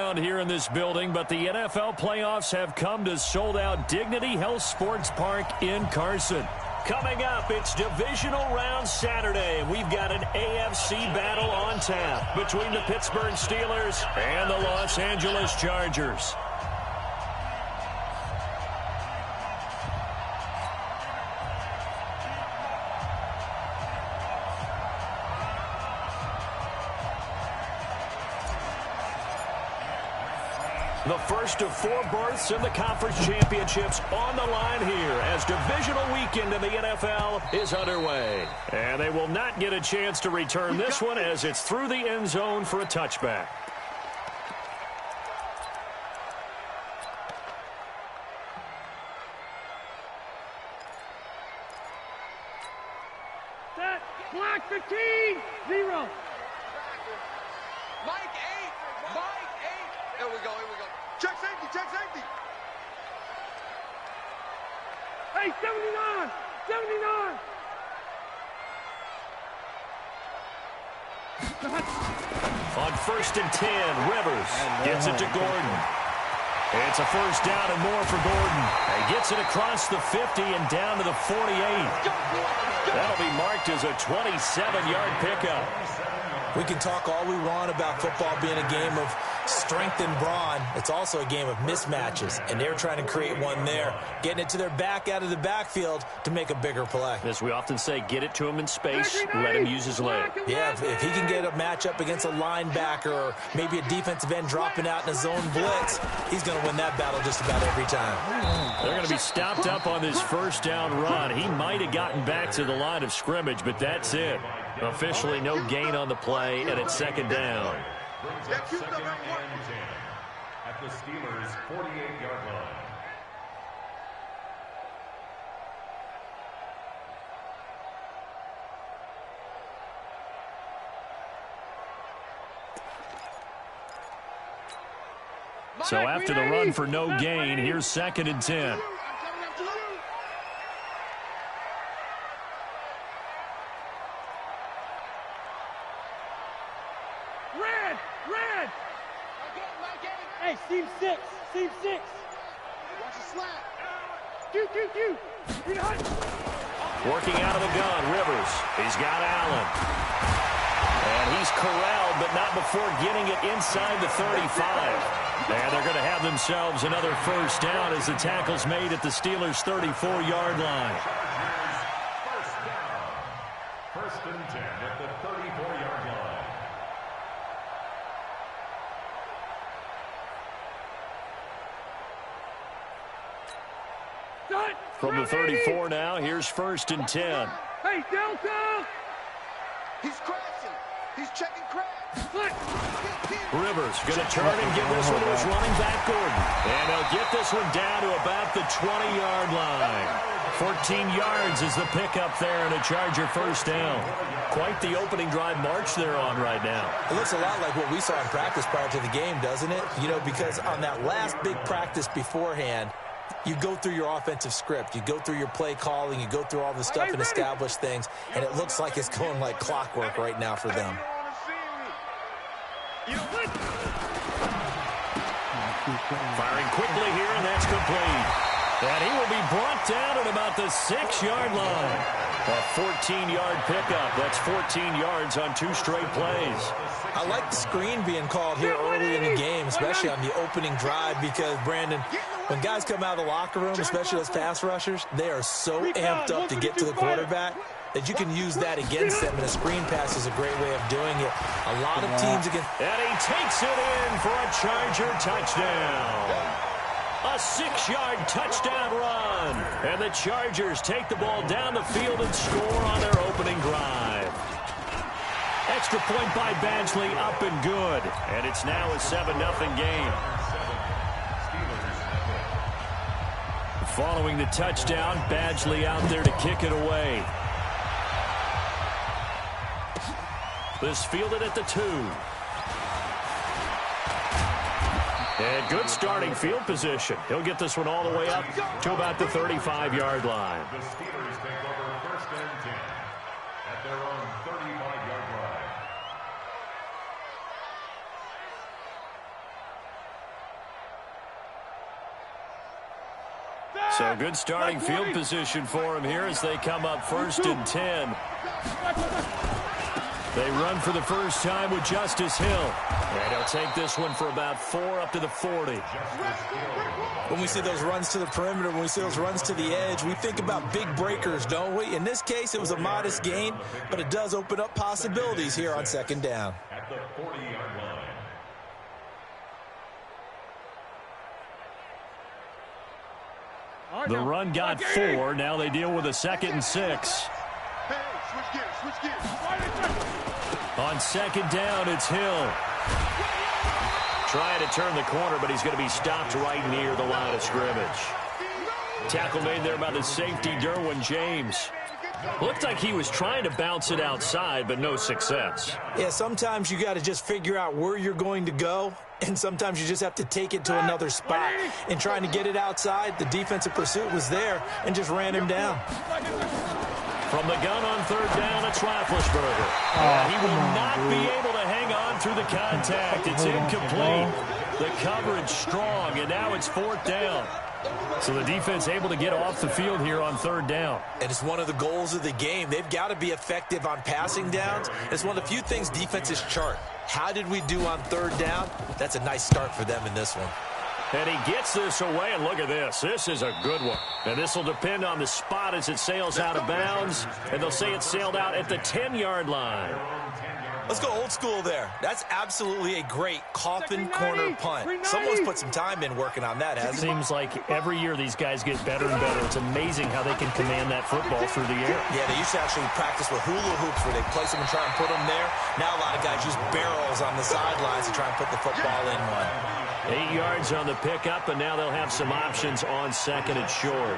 around here in this building, but the NFL playoffs have come to sold-out Dignity Health Sports Park in Carson. Coming up, it's divisional round Saturday, and we've got an AFC battle on tap between the Pittsburgh Steelers and the Los Angeles Chargers. The first of 4 berths in the conference championships on the line here as divisional weekend in the NFL is underway. And they will not get a chance to return this one as it's through the end zone for a touchback. Set, block 15, 0. Mike 8, Mike 8. Here we go, here we go. Check safety, check safety. Hey, 79, 79. On 1st and 10, Rivers gets it to Gordon. It's a first down and more for Gordon. He gets it across the 50 and down to the 48. That'll be marked as a 27-yard pickup. We can talk all we want about football being a game of strength and brawn. It's also a game of mismatches, and they're trying to create one there, getting it to their back out of the backfield to make a bigger play. As we often say, get it to him in space, let him use his leg. Yeah, if he can get a matchup against a linebacker or maybe a defensive end dropping out in a zone blitz, he's going to win that battle just about every time. They're going to be stopped up on this first down run. He might have gotten back to the line of scrimmage, but that's it. Officially no gain on the play, and it's second down. At the Steelers' 48-yard line. So after the run for no gain, here's 2nd and 10. Red! Hey, seam 6, seam 6. Watch the slap. Q. Working out of the gun, Rivers. He's got Allen. And he's corralled, but not before getting it inside the 35. And they're going to have themselves another first down as the tackle's made at the Steelers' 34-yard line. First down. 1st and 10 at the 34-yard line. From the 34 now, here's 1st and 10. Hey, Delta! He's crashing. He's checking crash. Rivers going to turn and give this one to his running back, Gordon. And he'll get this one down to about the 20-yard line. 14 yards is the pickup there and a Charger first down. Quite the opening drive march they're on right now. It looks a lot like what we saw in practice prior to the game, doesn't it? You know, because on that last big practice beforehand, you go through your offensive script, you go through your play calling, you go through all the stuff and establish things, and it looks like it's going like clockwork right now for them. Firing quickly here, and that's complete. And he will be brought down at about the 6-yard line. A 14-yard pickup. That's 14 yards on 2 straight plays. I like the screen being called here early in the game, especially on the opening drive, because, Brandon, when guys come out of the locker room, especially those pass rushers, they are so amped up to get to the quarterback that you can use that against them, and a screen pass is a great way of doing it. A lot of teams against... And he takes it in for a Charger touchdown. A 6-yard touchdown run. And the Chargers take the ball down the field and score on their opening drive. Extra point by Badgley, up and good. And it's now a 7-0 game. Following the touchdown, Badgley out there to kick it away. This fielded at the 2. And good starting field position. He'll get this one all the way up to about the 35-yard line. The Steelers take over 1st and 10 at their own 35-yard line. So good starting field position for him here as they come up 1st and 10. They run for the first time with Justice Hill. And he'll take this one for about 4 up to the 40. When we see those runs to the perimeter, when we see those runs to the edge, we think about big breakers, don't we? In this case, it was a modest gain, but it does open up possibilities here on 2nd down. At the 40-yard line. The run got 4. Now they deal with a 2nd and 6. Hey, switch gears. On 2nd down, it's Hill. Trying to turn the corner, but he's going to be stopped right near the line of scrimmage. Tackle made there by the safety, Derwin James. Looked like he was trying to bounce it outside, but no success. Yeah, sometimes you got to just figure out where you're going to go, and sometimes you just have to take it to another spot. In trying to get it outside, the defensive pursuit was there and just ran him down. From the gun on 3rd down, it's Roethlisberger. He will not be able to hang on through the contact. It's incomplete. The coverage strong, and now it's 4th down. So the defense able to get off the field here on 3rd down. And it's one of the goals of the game. They've got to be effective on passing downs. It's one of the few things defenses chart. How did we do on 3rd down? That's a nice start for them in this one. And he gets this away, and look at this. This is a good one. And this will depend on the spot as it sails out of bounds. And they'll say it sailed out at the 10-yard line. Let's go old school there. That's absolutely a great coffin corner punt. Someone's put some time in working on that, hasn't it? Seems like every year these guys get better and better. It's amazing how they can command that football through the air. Yeah, they used to actually practice with hula hoops where they place them and try and put them there. Now a lot of guys use barrels on the sidelines to try and put the football in one. 8 yards on the pickup, and now they'll have some options on 2nd and short.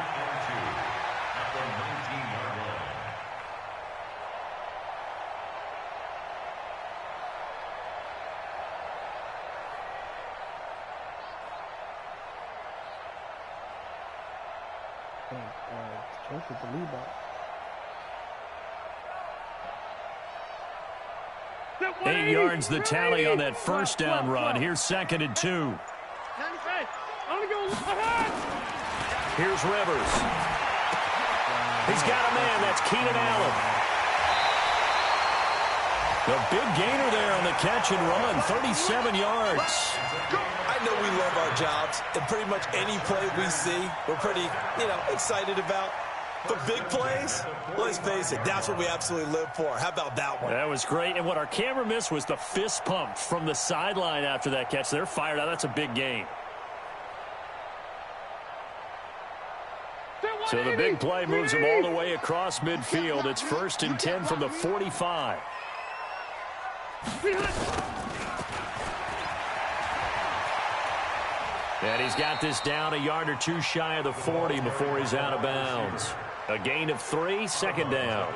Eight yards the tally on that 1st down run. Here's 2nd and 2. Here's Rivers. He's got a man. That's Keenan Allen. The big gainer there on the catch and run. 37 yards. I know we love our jobs, and pretty much any play we see, we're pretty, excited about. But big plays, let's face it, that's what we absolutely live for. How about that one? That was great. And what our camera missed was the fist pump from the sideline after that catch. They're fired out. That's a big gain. So the big play moves them all the way across midfield. It's 1st and 10 from the 45. And he's got this down a yard or two shy of the 40 before he's out of bounds. A gain of 3, 2nd down.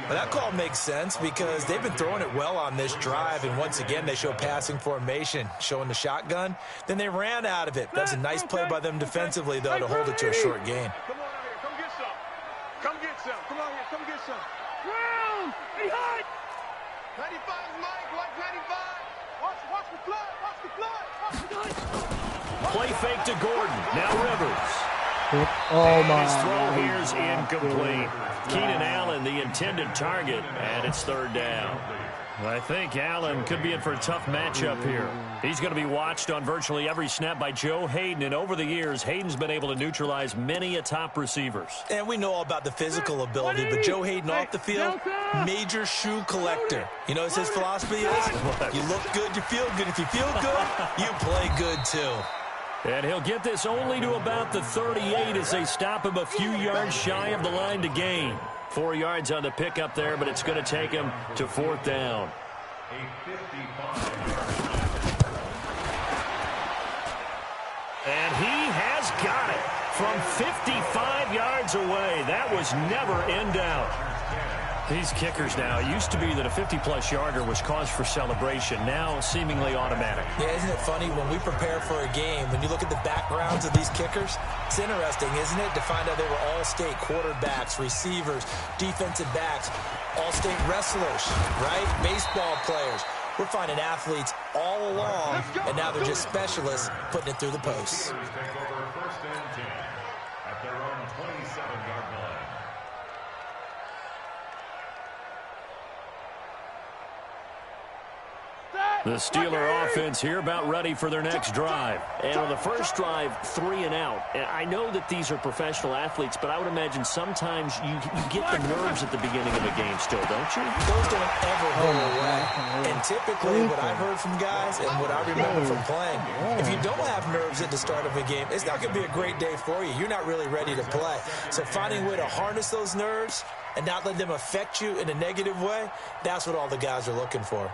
Well, that call makes sense because they've been throwing it well on this drive, and once again they show passing formation, showing the shotgun. Then they ran out of it. That's a nice play by them defensively, though, to hold it to a short gain. Come on out here. Come get some. Come get some. Come on here. Come get some. Brown! He hot! 95, Mike. Watch 95. Watch the flood. Watch the flood. Watch the flood. Play fake to Gordon. Now Rivers. Oh, my. His throw here is incomplete. Keenan Allen, the intended target, and it's 3rd down. I think Allen could be in for a tough matchup here. He's going to be watched on virtually every snap by Joe Hayden, and over the years, Hayden's been able to neutralize many a top receivers. And we know all about the physical ability, but Joe Hayden off the field, major shoe collector. You know what his philosophy is? You look good, you feel good. If you feel good, you play good too. And he'll get this only to about the 38 as they stop him a few yards shy of the line to gain. 4 yards on the pickup there, but it's going to take him to 4th down. And he has got it from 55 yards away. That was never in doubt. These kickers now, it used to be that a 50-plus yarder was cause for celebration. Now seemingly automatic. Yeah, isn't it funny when we prepare for a game, when you look at the backgrounds of these kickers, it's interesting, isn't it, to find out they were all-state quarterbacks, receivers, defensive backs, all-state wrestlers, right? Baseball players. We're finding athletes all along, and now they're just specialists putting it through the posts. The Steeler offense here about ready for their next drive. And on the first drive, 3 and out. And I know that these are professional athletes, but I would imagine sometimes you get the nerves at the beginning of a game still, don't you? Those don't ever go away. And typically what I've heard from guys and what I remember from playing, if you don't have nerves at the start of a game, it's not going to be a great day for you. You're not really ready to play. So finding a way to harness those nerves and not let them affect you in a negative way, that's what all the guys are looking for.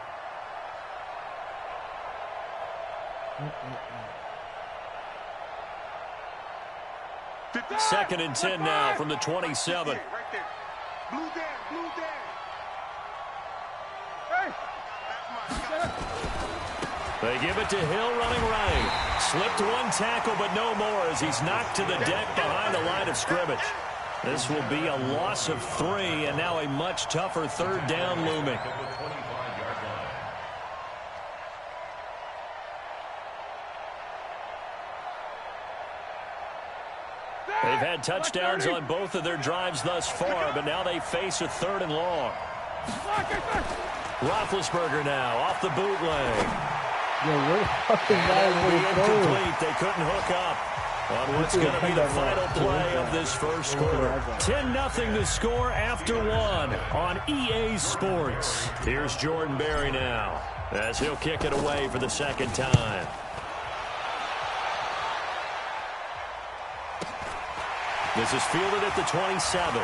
Second and 10 now from the 27. Right there. Blue down. They give it to Hill running right. Slipped one tackle, but no more as he's knocked to the deck behind the line of scrimmage. This will be a loss of 3, and now a much tougher third down looming. They've had touchdowns on both of their drives thus far, but now they face a 3rd and long. Roethlisberger now off the bootleg. That'll be incomplete. They couldn't hook up on what's going to be the final play of this first quarter. 10-0 the score after 1 on EA Sports. Here's Jordan Berry now as he'll kick it away for the second time. This is fielded at the 27.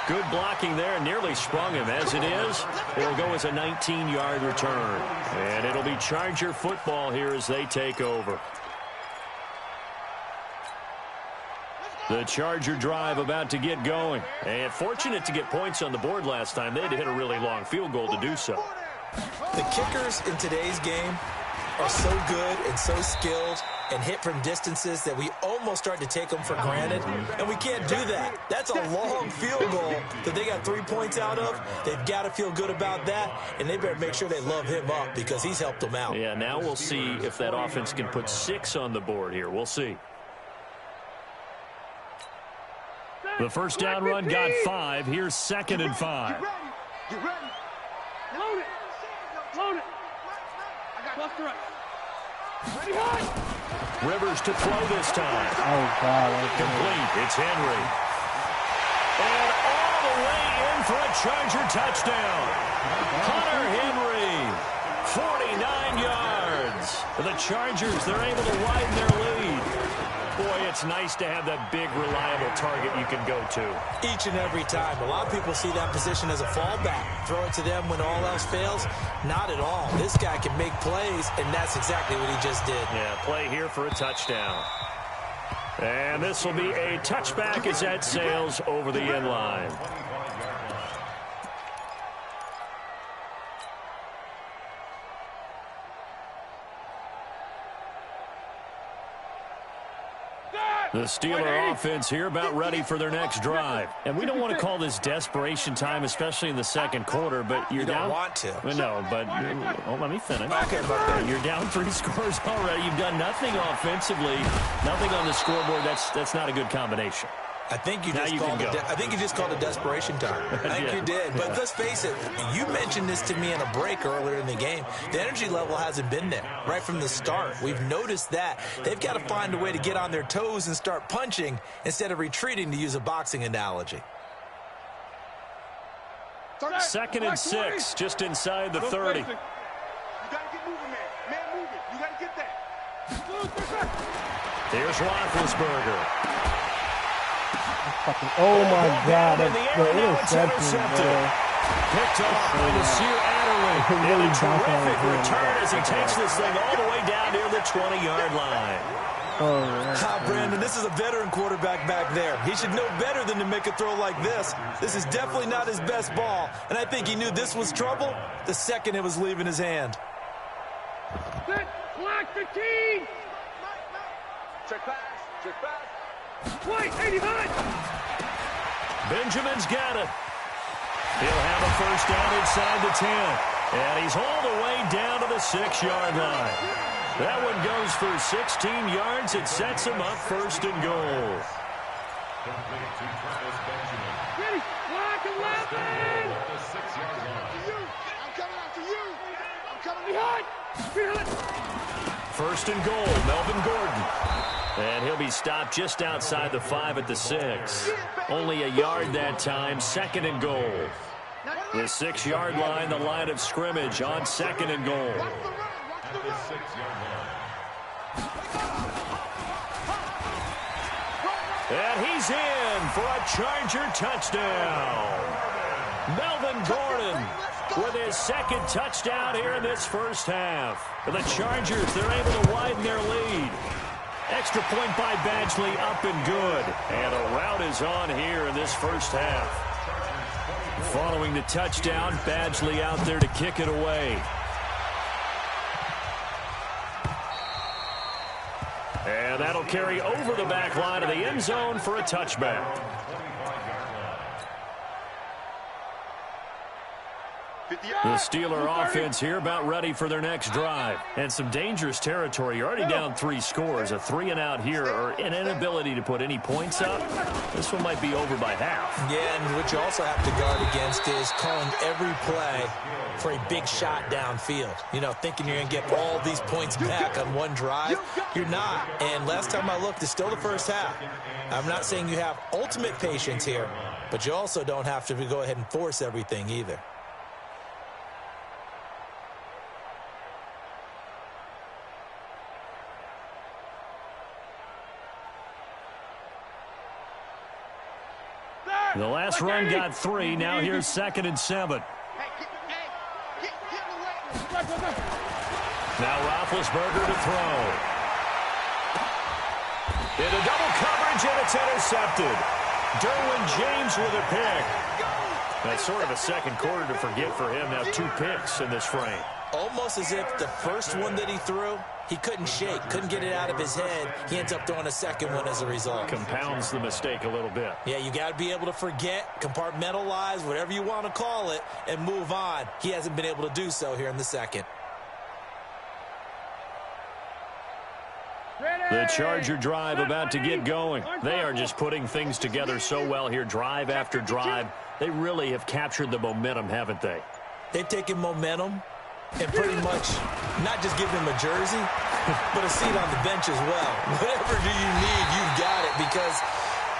Good blocking there, nearly sprung him. As it is, it'll go as a 19-yard return. And it'll be Charger football here as they take over. The Charger drive about to get going. And fortunate to get points on the board last time. They had to hit a really long field goal to do so. The kickers in today's game are so good and so skilled and hit from distances that we almost start to take them for granted, and we can't do that. That's a long field goal that they got 3 points out of. They've got to feel good about that, and they better make sure they love him up because he's helped them out. Yeah, now we'll see if that offense can put 6 on the board here. We'll see. The first down run got 5. Here's 2nd and 5. Get ready. Load it. Cluster up. Ready, high. Rivers to throw this time. Oh, God. Complete. It's Henry. And all the way in for a Charger touchdown. Hunter Henry, 49 yards. For the Chargers, they're able to widen their lead. Boy, it's nice to have that big, reliable target you can go to. Each and every time. A lot of people see that position as a fallback. Throw it to them when all else fails. Not at all. This guy can make plays, and that's exactly what he just did. Yeah, play here for a touchdown. And this will be a touchback as that sails over the end line. The Steeler offense here about ready for their next drive. And we don't want to call this desperation time, especially in the second quarter, but you're down. You don't want to. No, but let me finish. Okay, Buck. You're down 3 scores already. You've done nothing offensively, nothing on the scoreboard. That's not a good combination. I think you just called it desperation time. I think you did. But let's face it, you mentioned this to me in a break earlier in the game. The energy level hasn't been there right from the start. We've noticed that. They've got to find a way to get on their toes and start punching instead of retreating, to use a boxing analogy. 2nd and 6, just inside the 30. You got to get moving, man. Man moving. You got to get that. Here's Roethlisberger. Oh, my God. In the air, now it's intercepted. Picked off by Nasir Adderley. And a terrific return as he takes this thing all the way down near the 20-yard line. Brandon, this is a veteran quarterback back there. He should know better than to make a throw like this. This is definitely not his best ball, and I think he knew this was trouble the second it was leaving his hand. Set. Clock 15. Check pass. Wait, 80 high. Benjamin's got it. He'll have a first down inside the 10. And he's all the way down to the 6-yard line. That one goes for 16 yards. It sets him up 1st and goal. Ready, clock. Back 11. At the 6-yard line. I'm coming after you. I'm coming Behind. Behind. First and goal, Melvin Gordon. And he'll be stopped just outside the 5 at the 6. Only a yard that time, second and goal. The 6-yard line, the line of scrimmage on second and goal. At the 6-yard line. And he's in for a Charger touchdown. Melvin Gordon with his second touchdown here in this first half. The Chargers, they're able to widen their lead. Extra point by Badgley, up and good. And a rout is on here in this first half. Following the touchdown, Badgley out there to kick it away. And that'll carry over the back line of the end zone for a touchback. The Steeler offense here about ready for their next drive. And some dangerous territory. You're already down 3 scores. A 3-and-out here or an inability to put any points up. This one might be over by half. Yeah, and what you also have to guard against is calling every play for a big shot downfield. You know, thinking you're going to get all these points back on one drive. You're not. And last time I looked, it's still the first half. I'm not saying you have ultimate patience here, but you also don't have to go ahead and force everything either. The last run got 3. Now here's 2nd and 7. Now Roethlisberger to throw. Into double coverage, and it's intercepted. Derwin James with a pick. That's sort of a second quarter to forget for him. Now 2 picks in this frame. Almost as if the first one that he threw, he couldn't shake, couldn't get it out of his head. He ends up throwing a second one as a result. Compounds the mistake a little bit. Yeah, you got to be able to forget, compartmentalize, whatever you want to call it, and move on. He hasn't been able to do so here in the second. The Charger drive about to get going. They are just putting things together so well here, drive after drive. They really have captured the momentum, haven't they? They've taken momentum and pretty much not just give him a jersey, but a seat on the bench as well. Whatever do you need, you've got it, because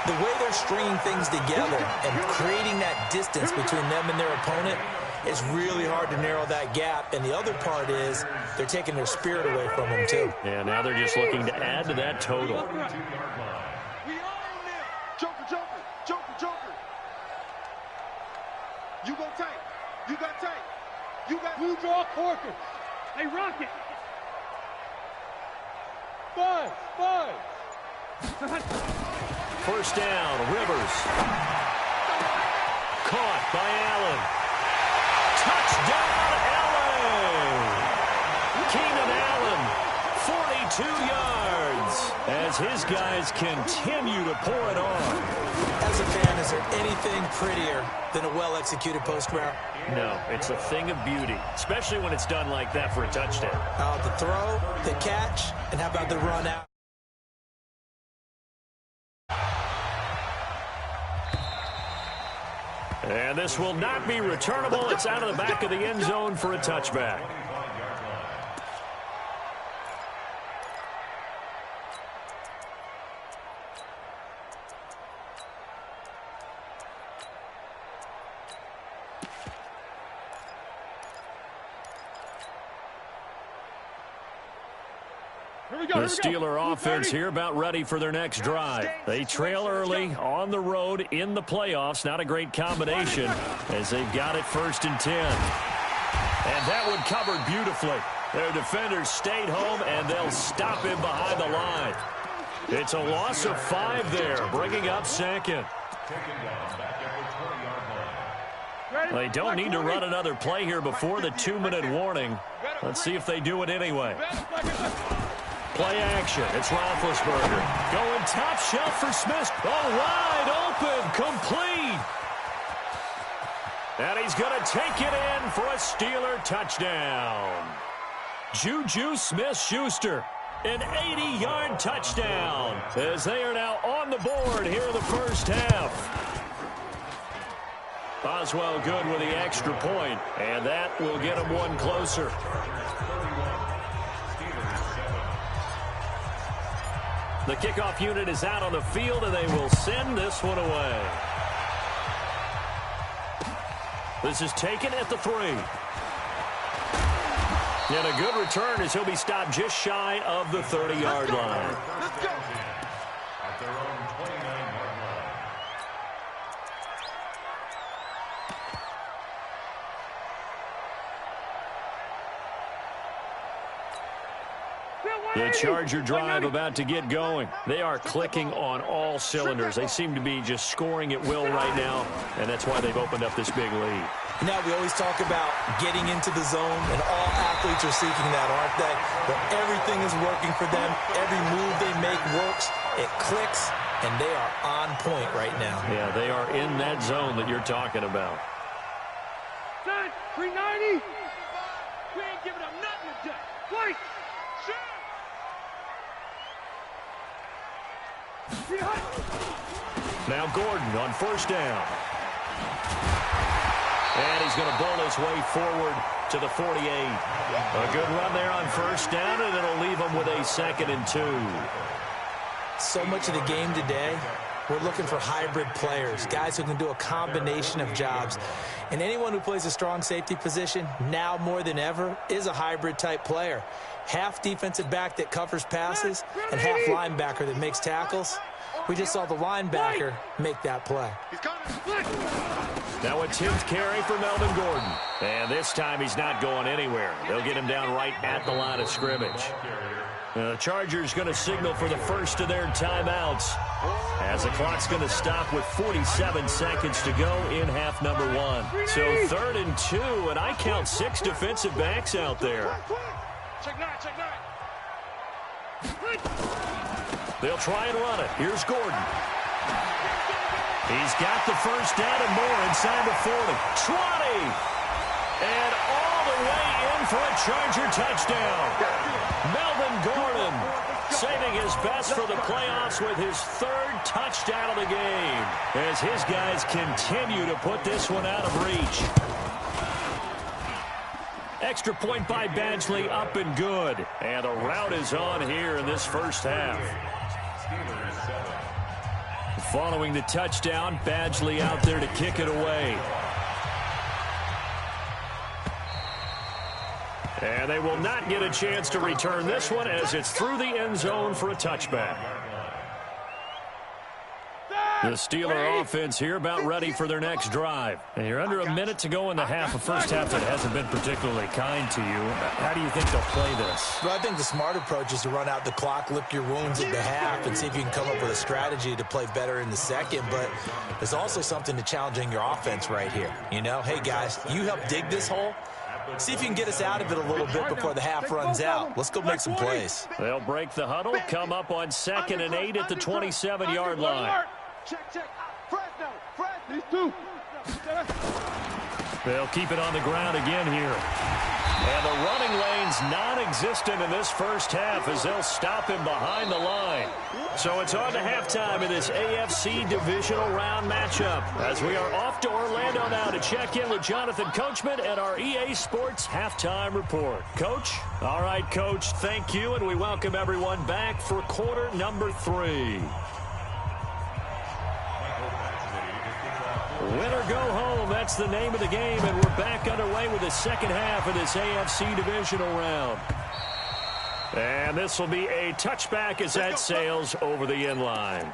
the way they're stringing things together and creating that distance between them and their opponent, it's really hard to narrow that gap. And the other part is they're taking their spirit away from them, too. Yeah, now they're just looking to add to that total. We own them. Joker, Joker, Joker, Joker. You go tank. You got tank. You got Blue draw Corker. Hey, Rocket. 5. First down, Rivers. Caught by Allen. Touchdown, Allen. Keenan Allen, 42 yards, as his guys continue to pour it on. As a fan, is there anything prettier than a well-executed post route? No, it's a thing of beauty, especially when it's done like that for a touchdown. The throw, the catch, and how about the run out? And this will not be returnable. It's out of the back of the end zone for a touchback. The Steeler offense here about ready for their next drive. They trail early on the road in the playoffs. Not a great combination as they've got it 1st and 10. And that one covered beautifully. Their defenders stayed home, and they'll stop him behind the line. It's a loss of 5 there, bringing up 2nd. They don't need to run another play here before the 2-minute warning. Let's see if they do it anyway. Play action. It's Roethlisberger. Going top shelf for Smith. Oh, wide open. Complete. And he's going to take it in for a Steeler touchdown. Juju Smith-Schuster. An 80-yard touchdown as they are now on the board here in the first half. Boswell good with the extra point, and that will get him one closer. The kickoff unit is out on the field, and they will send this one away. This is taken at the 3. And a good return as he'll be stopped just shy of the 30-yard line. Let's go. At their own 29-yard line. The Charger drive about to get going. They are clicking on all cylinders. They seem to be just scoring at will right now, and that's why they've opened up this big lead. Now, we always talk about getting into the zone, and all athletes are seeking that, aren't they? But everything is working for them. Every move they make works. It clicks, and they are on point right now. Yeah, they are in that zone that you're talking about. Set. 390. We ain't giving up nothing today. Wait. Now Gordon on first down. And he's going to bowl his way forward to the 48. A good run there on first down, and it'll leave him with a 2nd and 2. So much of the game today, we're looking for hybrid players, guys who can do a combination of jobs. And anyone who plays a strong safety position, now more than ever, is a hybrid-type player. Half defensive back that covers passes and half linebacker that makes tackles. We just saw the linebacker make that play. Now a 10th carry for Melvin Gordon. And this time he's not going anywhere. They'll get him down right at the line of scrimmage. The Chargers going to signal for the first of their timeouts, as the clock's going to stop with 47 seconds to go in half number 1. So 3rd and 2, and I count 6 defensive backs out there. Check 9, check 9. They'll try and run it. Here's Gordon. He's got the first down and more inside the 40. 20! And all the way in for a Charger touchdown. Melvin Gordon saving his best for the playoffs with his 3rd touchdown of the game, as his guys continue to put this one out of reach. Extra point by Badgley, up and good. And a rout is on here in this first half. Following the touchdown, Badgley out there to kick it away. And they will not get a chance to return this one, as it's through the end zone for a touchback. The Steeler offense here about ready for their next drive. And you're under a minute to go in the half. A first half that hasn't been particularly kind to you. How do you think they'll play this? Well, I think the smart approach is to run out the clock, lick your wounds at the half, and see if you can come up with a strategy to play better in the second. But there's also something to challenging your offense right here. You know, hey, guys, you help dig this hole. See if you can get us out of it a little bit before the half runs out. Let's go make some plays. They'll break the huddle, come up on 2nd and 8 at the 27-yard line. Check, check. Fresno, these two. They'll keep it on the ground again here. And the running lane's non-existent in this first half, as they'll stop him behind the line. So it's on to halftime in this AFC divisional round matchup, as we are off to Orlando now to check in with Jonathan Coachman at our EA Sports Halftime Report. Coach? All right, Coach, thank you, and we welcome everyone back for quarter number 3. Win or go home, that's the name of the game, and we're back underway with the second half of this AFC divisional round. And this will be a touchback as that sails over the end line.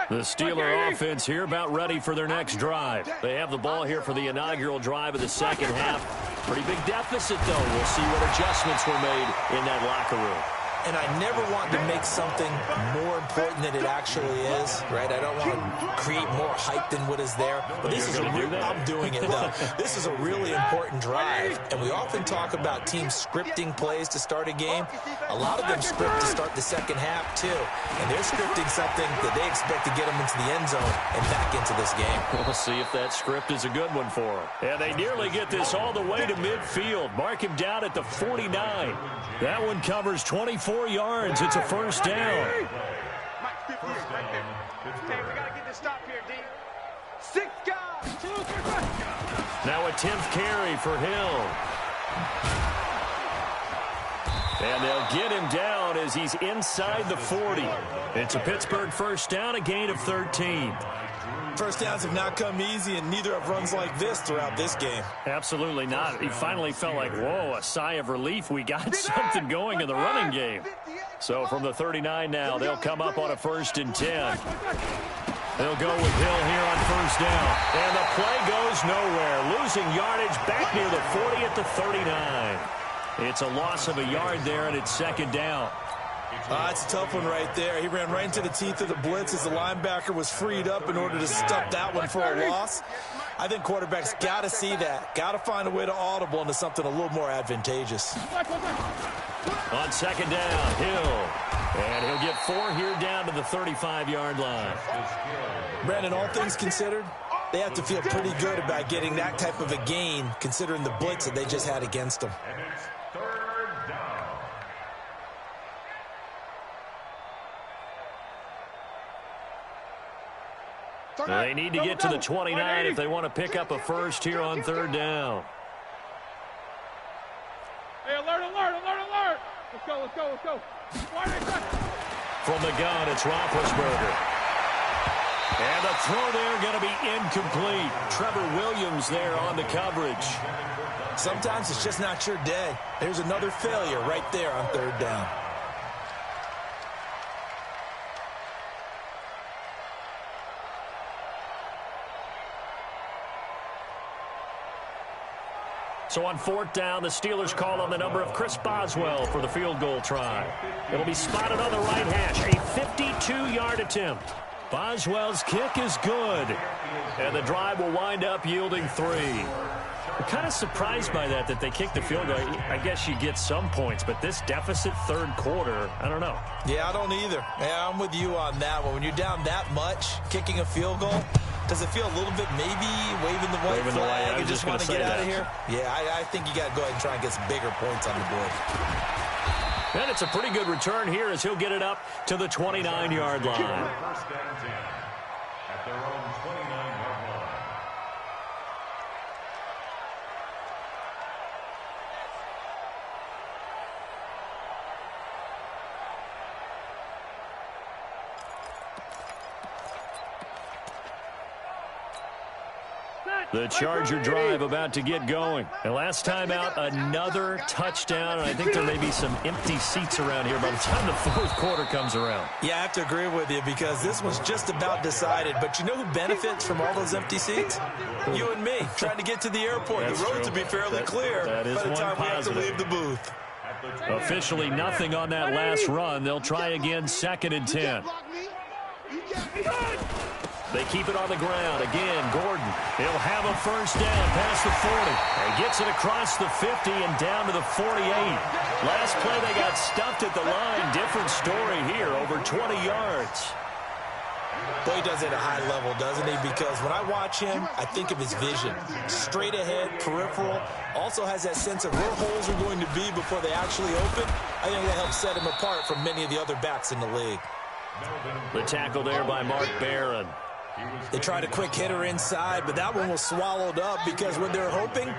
The Steeler offense here about ready for their next drive. They have the ball here for the inaugural drive of the second half. Pretty big deficit, though. We'll see what adjustments were made in that locker room. and I never want to make something more important than it actually is, right? I don't want to create more hype than what is there. But this is I'm doing it, though. This is a really important drive, and we often talk about teams scripting plays to start a game. A lot of them script to start the second half, too, and they're scripting something that they expect to get them into the end zone and back into this game. We'll see if that script is a good one for them. And they nearly get this all the way to midfield. Mark him down at the 49. That one covers 24 yards. It's a first down. Mike, 58 right there. Hey, we got to get this stop here, D. 6 guys. Now a 10th carry for Hill. And they'll get him down as he's inside the 40. It's a Pittsburgh first down, a gain of 13. First downs have not come easy, and neither have runs like this throughout this game. Absolutely not. He finally felt like, whoa, a sigh of relief. We got something going in the running game. So from the 39 now, they'll come up on a 1st and 10. They'll go with Hill here on first down. And the play goes nowhere. Losing yardage back near the 40 at the 39. It's a loss of a yard there, and it's 2nd down. It's a tough one right there. He ran right into the teeth of the blitz as the linebacker was freed up in order to stuff that one for a loss. I think quarterbacks got to see that. Got to find a way to audible into something a little more advantageous. On 2nd down, Hill. And he'll get 4 here down to the 35-yard line. Brandon, all things considered, they have to feel pretty good about getting that type of a gain considering the blitz that they just had against them. They need to get to the 29 if they want to pick up a first here on 3rd down. Hey, alert, alert, alert, alert. Let's go, let's go, let's go. From the gun, it's Roethlisberger. And the throw there going to be incomplete. Trevor Williams there on the coverage. Sometimes it's just not your day. There's another failure right there on 3rd down. So on 4th down, the Steelers call on the number of Chris Boswell for the field goal try. It'll be spotted on the right hash. A 52-yard attempt. Boswell's kick is good. And the drive will wind up yielding 3. I'm kind of surprised by that they kicked the field goal. I guess you get some points, but this deficit 3rd quarter, I don't know. Yeah, I don't either. Yeah, I'm with you on that one. When you're down that much, kicking a field goal, does it feel a little bit maybe waving the white flag and just want to get out of here? Yeah, I think you got to go ahead and try and get some bigger points on the board. And it's a pretty good return here as he'll get it up to the 29-yard line. First down 10 at their own 29-yard line. The Charger drive about to get going. And last time out, another touchdown. And I think there may be some empty seats around here by the time the 4th quarter comes around. Yeah, I have to agree with you because this was just about decided. But you know who benefits from all those empty seats? You and me, trying to get to the airport. That's the roads true. will be fairly clear by the time we have to leave the booth. Officially nothing on that last run. They'll try again, 2nd and 10. They keep it on the ground. Again, Gordon. He'll have a first down past the 40. He gets it across the 50 and down to the 48. Last play, they got stuffed at the line. Different story here, over 20 yards. Boy, he does it at a high level, doesn't he? Because when I watch him, I think of his vision. Straight ahead, peripheral. Also has that sense of where holes are going to be before they actually open. I think that helps set him apart from many of the other backs in the league. The tackle there by Mark Barron. They tried a quick hitter inside, but that one was swallowed up because when they're hoping,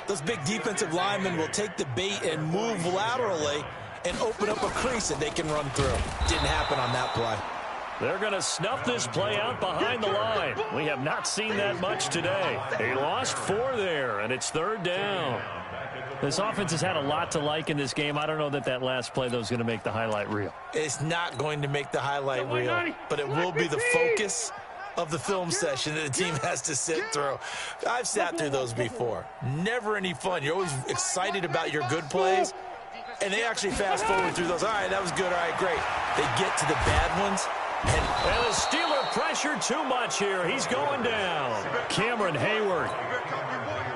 those big defensive linemen will take the bait and move laterally and open up a crease that they can run through. Didn't happen on that play. They're going to snuff this play out behind the line. We have not seen that much today. They lost 4 there, and it's 3rd down. This offense has had a lot to like in this game. I don't know that last play, though, is going to make the highlight reel. It's not going to make the highlight reel, but it will be the focus of the film session that the team has to sit through. I've sat through those before. Never any fun. You're always excited about your good plays, And they actually fast forward through those. All right, that was good. All right, great. They get to the bad ones. And the Steeler pressure too much here. He's going down. Cameron Hayward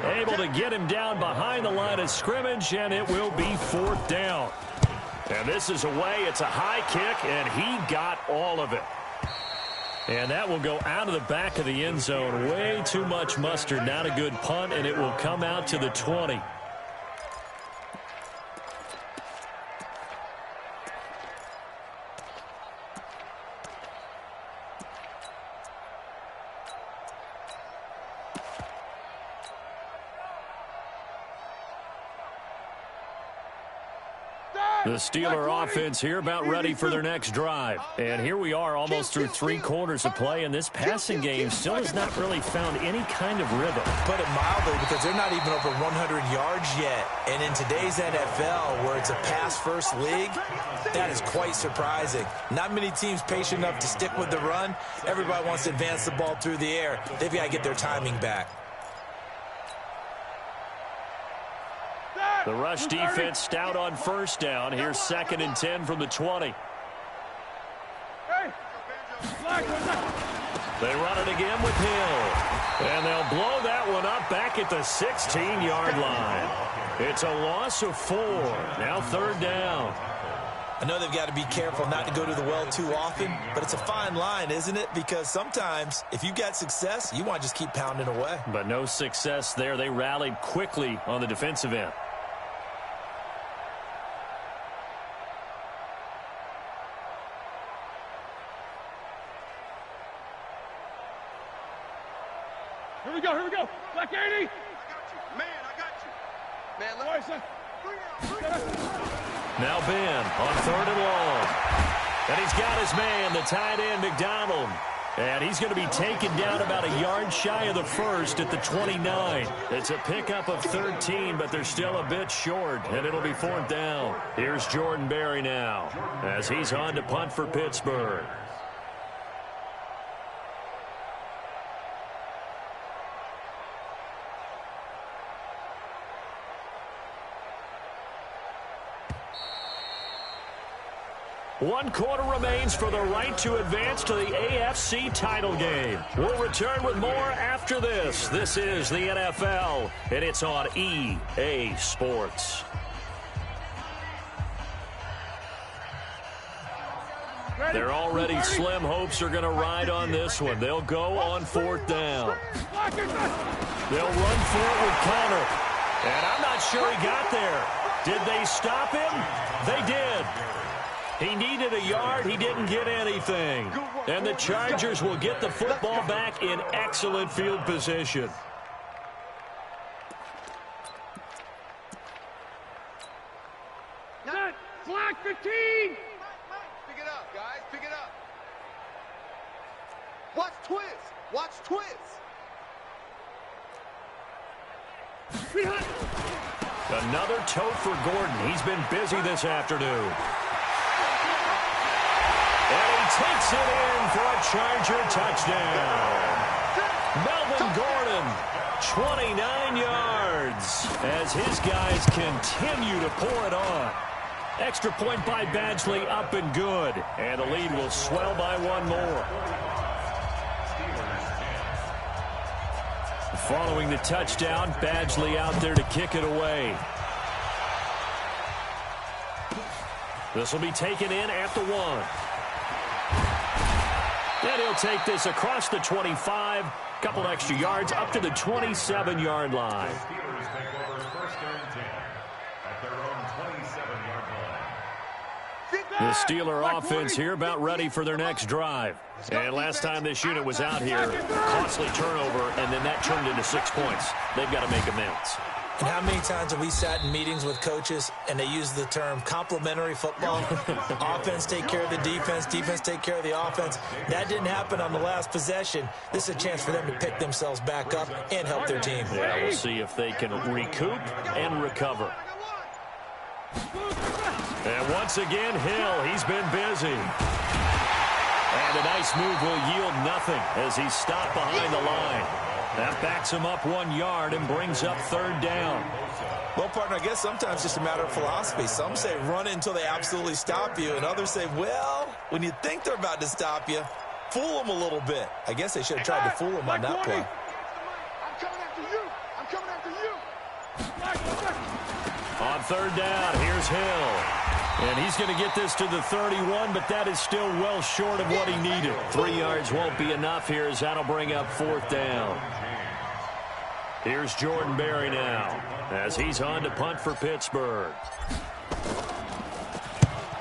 able to get him down behind the line of scrimmage, and it will be 4th down. And this is away. It's a high kick, and he got all of it. And that will go out of the back of the end zone. Way too much mustard. Not a good punt, and it will come out to the 20. The Steeler offense here about ready for their next drive. And here we are almost through 3 quarters of play, and this passing game still has not really found any kind of rhythm. Put it mildly, because they're not even over 100 yards yet. And in today's NFL, where it's a pass-first league, that is quite surprising. Not many teams patient enough to stick with the run. Everybody wants to advance the ball through the air. They've got to get their timing back. The rush defense stout on 1st down. Here's 2nd and 10 from the 20. They run it again with Hill. And they'll blow that one up back at the 16-yard line. It's a loss of 4. Now 3rd down. I know they've got to be careful not to go to the well too often, but it's a fine line, isn't it? Because sometimes, if you've got success, you want to just keep pounding away. But no success there. They rallied quickly on the defensive end. Here we go, here we go. Black 80. I got you. Man, I got you. Man, let me. Now Ben on 3rd and long. And he's got his man, the tight end, McDonald. And he's going to be taken down about a yard shy of the 1st at the 29. It's a pickup of 13, but they're still a bit short, and it'll be 4th down. Here's Jordan Berry now as he's on to punt for Pittsburgh. One quarter remains for the right to advance to the AFC title game. We'll return with more after this. This is the NFL, and it's on EA Sports. Their already slim hopes are going to ride on this one. They'll go on 4th down. They'll run for it with Connor. And I'm not sure he got there. Did they stop him? They did. He needed a yard. He didn't get anything. And the Chargers will get the football back in excellent field position. Set. Flag 15. Pick it up, guys. Pick it up. Watch twist. Watch twist. Another tote for Gordon. He's been busy this afternoon. And he takes it in for a Charger touchdown. Melvin Gordon, 29 yards, as his guys continue to pour it on. Extra point by Badgley, up and good. And the lead will swell by 1 more. Following the touchdown, Badgley out there to kick it away. This will be taken in at the 1. And he'll take this across the 25, couple extra yards up to the 27-yard line. The Steeler offense here about ready for their next drive. And last time this unit was out here, costly turnover, and then that turned into 6 points. They've got to make amends. And how many times have we sat in meetings with coaches and they use the term complementary football? Offense take care of the defense, defense take care of the offense. That didn't happen on the last possession. This is a chance for them to pick themselves back up and help their team. Yeah, we'll see if they can recoup and recover. And once again, Hill, he's been busy. And a nice move will yield nothing as he's stopped behind the line. That backs him up 1 yard and brings up 3rd down. Well, partner, I guess sometimes it's just a matter of philosophy. Some say run until they absolutely stop you, and others say, well, when you think they're about to stop you, fool them a little bit. I guess they should have tried to fool them on that play. I'm coming after you. I'm coming after you. On third down, here's Hill. And he's going to get this to the 31, but that is still well short of what he needed. 3 yards won't be enough here as that'll bring up fourth down. Here's Jordan Berry now as he's on to punt for Pittsburgh.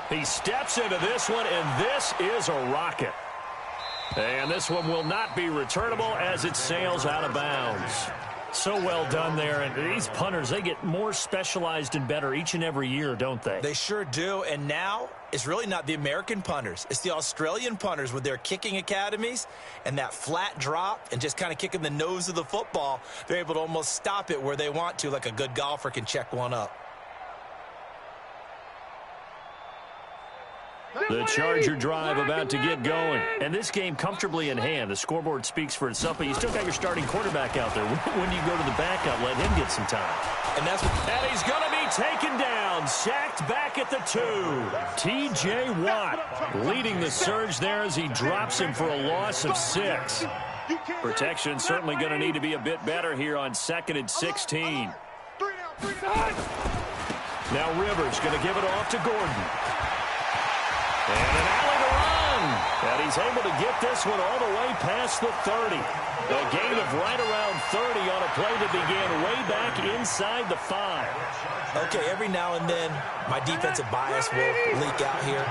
He steps into this one, and this is a rocket. And this one will not be returnable as it sails out of bounds. So well done there. And these punters, they get more specialized and better each and every year, don't they? They sure do. And now it's really not the American punters. It's the Australian punters with their kicking academies and that flat drop and just kind of kicking the nose of the football. They're able to almost stop it where they want to, like a good golfer can check one up. The Charger drive about to get going. And this game comfortably in hand. The scoreboard speaks for itself, but you still got your starting quarterback out there. When you go to the backup, let him get some time. And he's going to be taken down, sacked back at the 2. T.J. Watt leading the surge there as he drops him for a loss of 6. Protection certainly going to need to be a bit better here on 2nd and 16. Now Rivers going to give it off to Gordon. And an alley to run. And he's able to get this one all the way past the 30. A gain of right around 30 on a play that began way back inside the 5. Okay, every now and then, my defensive bias will leak out here.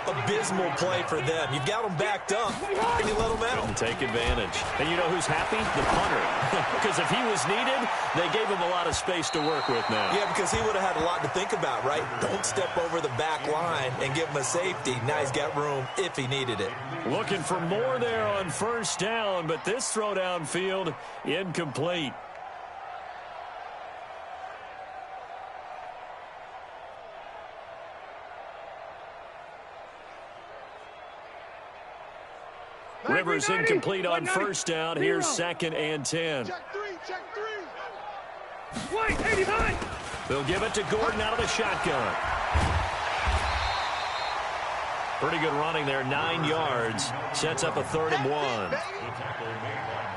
Abysmal play for them. You've got them backed up, and you let them out. And take advantage. And you know who's happy? The punter. Because if he was needed, they gave him a lot of space to work with now. Yeah, because he would have had a lot to think about, right? Don't step over the back line and give him a safety. Now he's got room if he needed it. Looking for more there on first down, but this throw downfield incomplete. Rivers incomplete on first down. Here's 2nd and 10. Check three. White, 89. They'll give it to Gordon out of the shotgun. Pretty good running there, 9 yards. Sets up a 3rd and 1.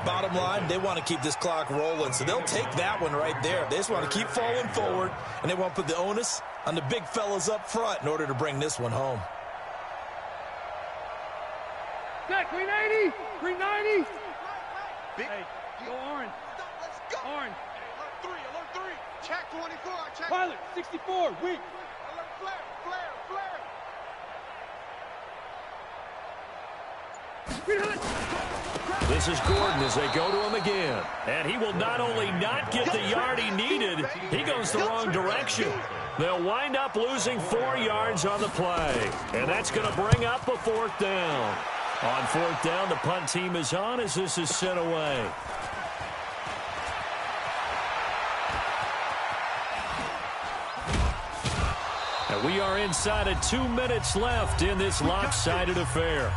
Bottom line, they want to keep this clock rolling, so they'll take that one right there. They just want to keep falling forward, and they want to put the onus on the big fellas up front in order to bring this one home. Check, 380, 390. Hey, go orange. Let's go. Orange. Alert 3. Check 24. Check. Pilot, 64, weak. Alert flare. This is Gordon as they go to him again. And he will not only not get the yard he needed, he goes the wrong direction. They'll wind up losing 4 yards on the play. And that's going to bring up a 4th down. On 4th down, the punt team is on as this is sent away. And we are inside of 2 minutes left in this lopsided affair.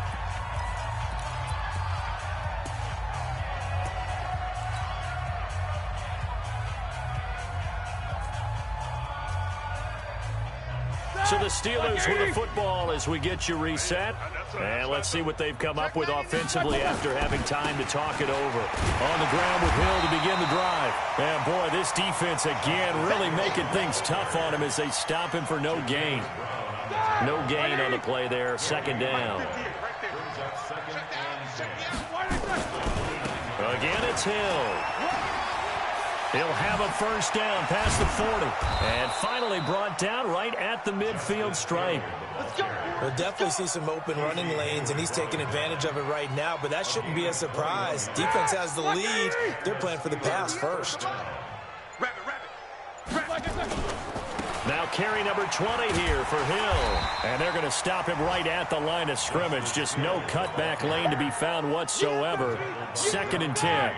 So the Steelers with the football as we get you reset. And let's see what they've come up with offensively after having time to talk it over. On the ground with Hill to begin the drive. And boy, this defense again really making things tough on him as they stop him for no gain. No gain on the play there. 2nd down. Again, it's Hill. He'll have a first down past the 40. And finally brought down right at the midfield stripe. We'll definitely see some open running lanes, and he's taking advantage of it right now, but that shouldn't be a surprise. Defense has the lead. They're playing for the pass first. Now carry number 20 here for Hill. And they're going to stop him right at the line of scrimmage. Just no cutback lane to be found whatsoever. 2nd and 10.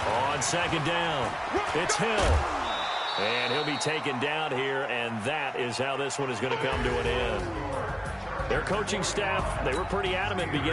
On 2nd down, it's Hill. And he'll be taken down here, and that is how this one is going to come to an end. Their coaching staff, they were pretty adamant beginning.